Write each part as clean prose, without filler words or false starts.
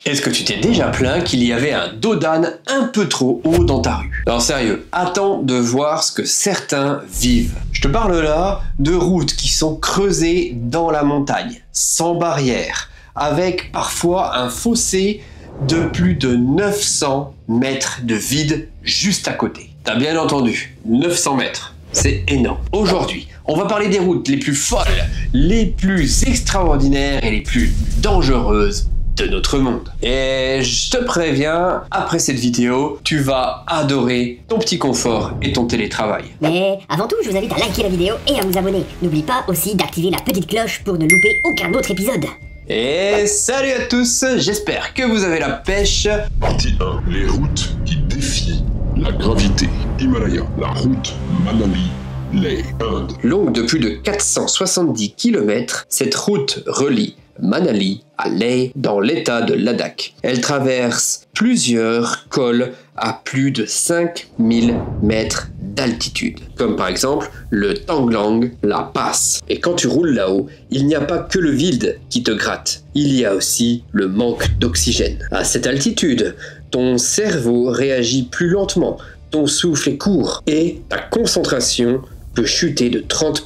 Est-ce que tu t'es déjà plaint qu'il y avait un dos d'âne un peu trop haut dans ta rue? Alors sérieux, attends de voir ce que certains vivent. Je te parle là de routes qui sont creusées dans la montagne, sans barrière, avec parfois un fossé de plus de 900 mètres de vide juste à côté. T'as bien entendu, 900 mètres. C'est énorme. Aujourd'hui, on va parler des routes les plus folles, les plus extraordinaires et les plus dangereuses de notre monde. Et je te préviens, après cette vidéo, tu vas adorer ton petit confort et ton télétravail. Mais avant tout, je vous invite à liker la vidéo et à vous abonner. N'oublie pas aussi d'activer la petite cloche pour ne louper aucun autre épisode. Et salut à tous, j'espère que vous avez la pêche. Partie 1. Les routes qui défient la gravité. Himalaya, la route Manali, Leh, Inde. Longue de plus de 470 km, cette route relie Manali à Leh dans l'état de Ladakh. Elle traverse plusieurs cols à plus de 5000 mètres d'altitude, comme par exemple le Tanglang, la Pass. Et quand tu roules là-haut, il n'y a pas que le vide qui te gratte, il y a aussi le manque d'oxygène. À cette altitude, ton cerveau réagit plus lentement, ton souffle est court et ta concentration peut chuter de 30%.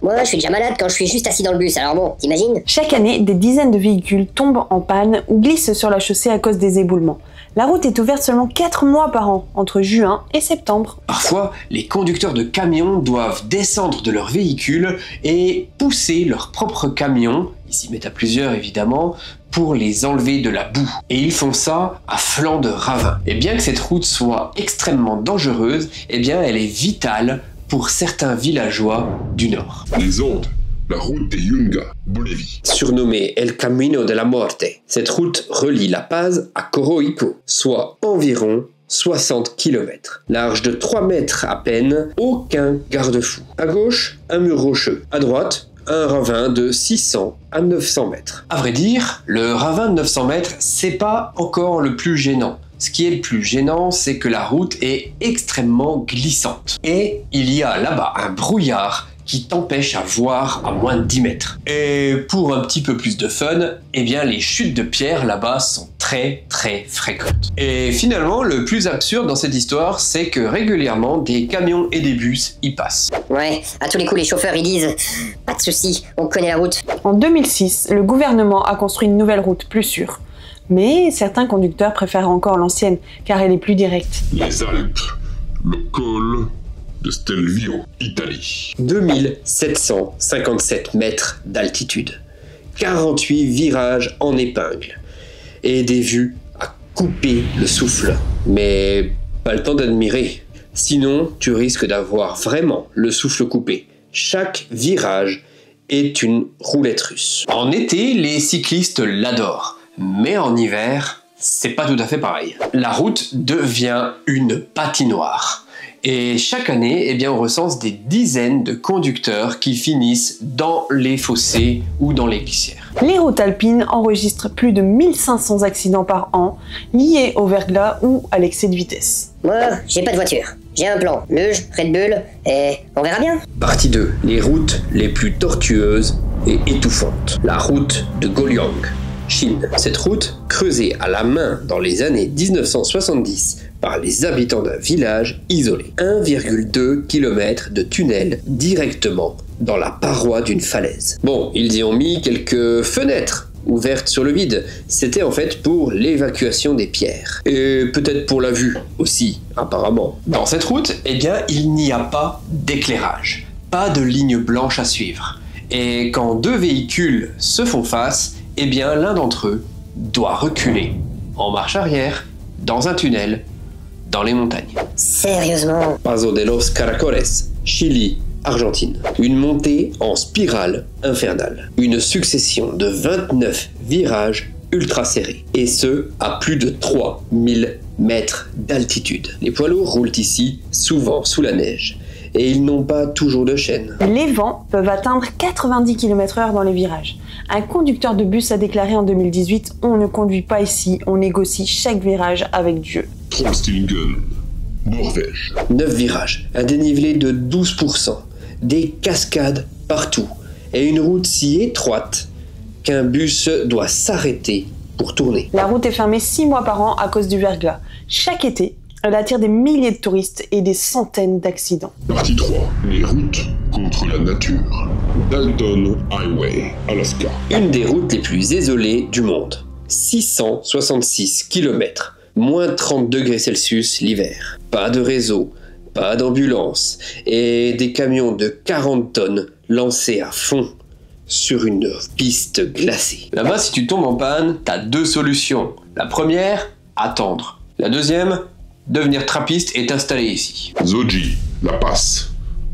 Moi, je suis déjà malade quand je suis juste assis dans le bus, alors bon, t'imagines? Chaque année, des dizaines de véhicules tombent en panne ou glissent sur la chaussée à cause des éboulements. La route est ouverte seulement 4 mois par an, entre juin et septembre. Parfois, les conducteurs de camions doivent descendre de leur véhicule et pousser leur propre camion, ils s'y mettent à plusieurs évidemment, pour les enlever de la boue. Et ils font ça à flanc de ravin. Et bien que cette route soit extrêmement dangereuse, eh bien elle est vitale pour certains villageois du nord. Les Andes, la route des Yungas, Bolivie. Surnommée El Camino de la Muerte, cette route relie La Paz à Coroico, soit environ 60 km. Large de 3 mètres à peine, aucun garde-fou. À gauche, un mur rocheux. À droite, un ravin de 600 à 900 mètres. À vrai dire, le ravin de 900 mètres, c'est pas encore le plus gênant. Ce qui est le plus gênant, c'est que la route est extrêmement glissante. Et il y a là-bas un brouillard qui t'empêche à voir à moins de 10 mètres. Et pour un petit peu plus de fun, eh bien les chutes de pierre là-bas sont très fréquentes. Et finalement, le plus absurde dans cette histoire, c'est que régulièrement, des camions et des bus y passent. Ouais, à tous les coups, les chauffeurs, ils disent « Pas de soucis, on connaît la route ». En 2006, le gouvernement a construit une nouvelle route plus sûre. Mais certains conducteurs préfèrent encore l'ancienne, car elle est plus directe. Les Alpes, le col de Stelvio, Italie. 2757 mètres d'altitude, 48 virages en épingle et des vues à couper le souffle. Mais pas le temps d'admirer, sinon tu risques d'avoir vraiment le souffle coupé. Chaque virage est une roulette russe. En été, les cyclistes l'adorent. Mais en hiver, c'est pas tout à fait pareil. La route devient une patinoire. Et chaque année, eh bien, on recense des dizaines de conducteurs qui finissent dans les fossés ou dans les glissières. Les routes alpines enregistrent plus de 1500 accidents par an liés au verglas ou à l'excès de vitesse. Moi, j'ai pas de voiture. J'ai un plan, luge, Red Bull, et on verra bien. Partie 2. Les routes les plus tortueuses et étouffantes. La route de Goryeo, Chine. Cette route, creusée à la main dans les années 1970 par les habitants d'un village isolé. 1,2 km de tunnel directement dans la paroi d'une falaise. Bon, ils y ont mis quelques fenêtres ouvertes sur le vide. C'était en fait pour l'évacuation des pierres. Et peut-être pour la vue aussi, apparemment. Dans cette route, eh bien, il n'y a pas d'éclairage. Pas de ligne blanche à suivre. Et quand deux véhicules se font face, eh bien l'un d'entre eux doit reculer en marche arrière dans un tunnel dans les montagnes. Sérieusement? Paso de los Caracoles, Chili, Argentine. Une montée en spirale infernale. Une succession de 29 virages ultra serrés. Et ce, à plus de 3000 mètres d'altitude. Les poids lourds roulent ici souvent sous la neige. Et ils n'ont pas toujours de chaîne. Les vents peuvent atteindre 90 km/h dans les virages. Un conducteur de bus a déclaré en 2018 « On ne conduit pas ici, on négocie chaque virage avec Dieu ». Trollstigen, Norvège. 9 virages, un dénivelé de 12%, des cascades partout, et une route si étroite qu'un bus doit s'arrêter pour tourner. La route est fermée 6 mois par an à cause du verglas. Chaque été, elle attire des milliers de touristes et des centaines d'accidents. Partie 3. Les routes contre la nature. Dalton Highway, Alaska. Une des routes les plus isolées du monde. 666 km, moins 30 degrés Celsius l'hiver. Pas de réseau, pas d'ambulance et des camions de 40 tonnes lancés à fond sur une piste glacée. Là-bas, si tu tombes en panne, t'as 2 solutions. La première, attendre. La deuxième, devenir trappiste et t'installer ici. Zoji, La Passe,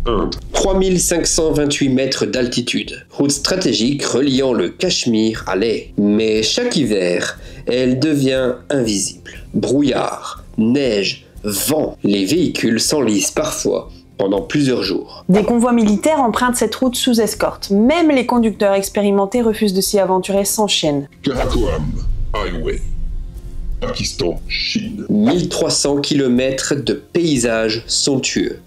Inde. 3528 mètres d'altitude. Route stratégique reliant le Cachemire à Leh. Mais chaque hiver, elle devient invisible. Brouillard, neige, vent. Les véhicules s'enlisent parfois pendant plusieurs jours. Des convois militaires empruntent cette route sous escorte. Même les conducteurs expérimentés refusent de s'y aventurer sans chaîne. Karakoram Highway, Pakistan, Chine. 1300 km de paysages somptueux,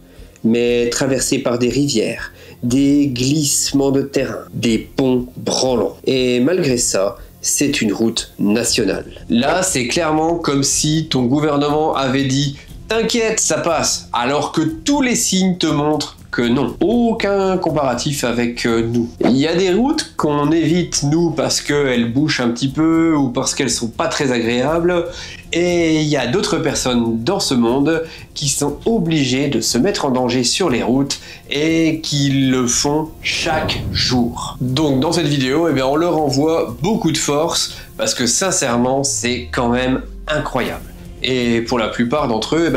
mais traversés par des rivières, des glissements de terrain, des ponts branlants. Et malgré ça, c'est une route nationale. Là, c'est clairement comme si ton gouvernement avait dit « T'inquiète, ça passe », alors que tous les signes te montrent que non. Aucun comparatif avec nous. Il y a des routes qu'on évite, nous, parce qu'elles bouchent un petit peu ou parce qu'elles sont pas très agréables. Et il y a d'autres personnes dans ce monde qui sont obligées de se mettre en danger sur les routes et qui le font chaque jour. Donc dans cette vidéo, on leur envoie beaucoup de force parce que sincèrement, c'est quand même incroyable. Et pour la plupart d'entre eux,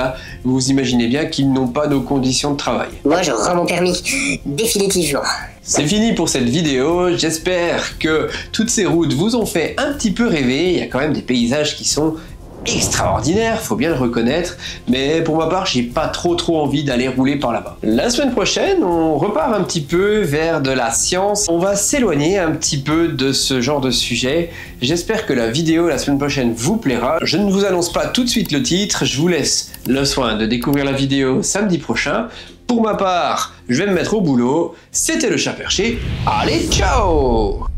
vous imaginez bien qu'ils n'ont pas nos conditions de travail. Moi, je rends mon permis. Définitivement. C'est fini pour cette vidéo. J'espère que toutes ces routes vous ont fait un petit peu rêver. Il y a quand même des paysages qui sont extraordinaire, faut bien le reconnaître, mais pour ma part, j'ai pas trop envie d'aller rouler par là-bas. La semaine prochaine, on repart un petit peu vers de la science. On va s'éloigner un petit peu de ce genre de sujet. J'espère que la vidéo la semaine prochaine vous plaira. Je ne vous annonce pas tout de suite le titre, je vous laisse le soin de découvrir la vidéo samedi prochain. Pour ma part, je vais me mettre au boulot. C'était le Chat Perché. Allez, ciao!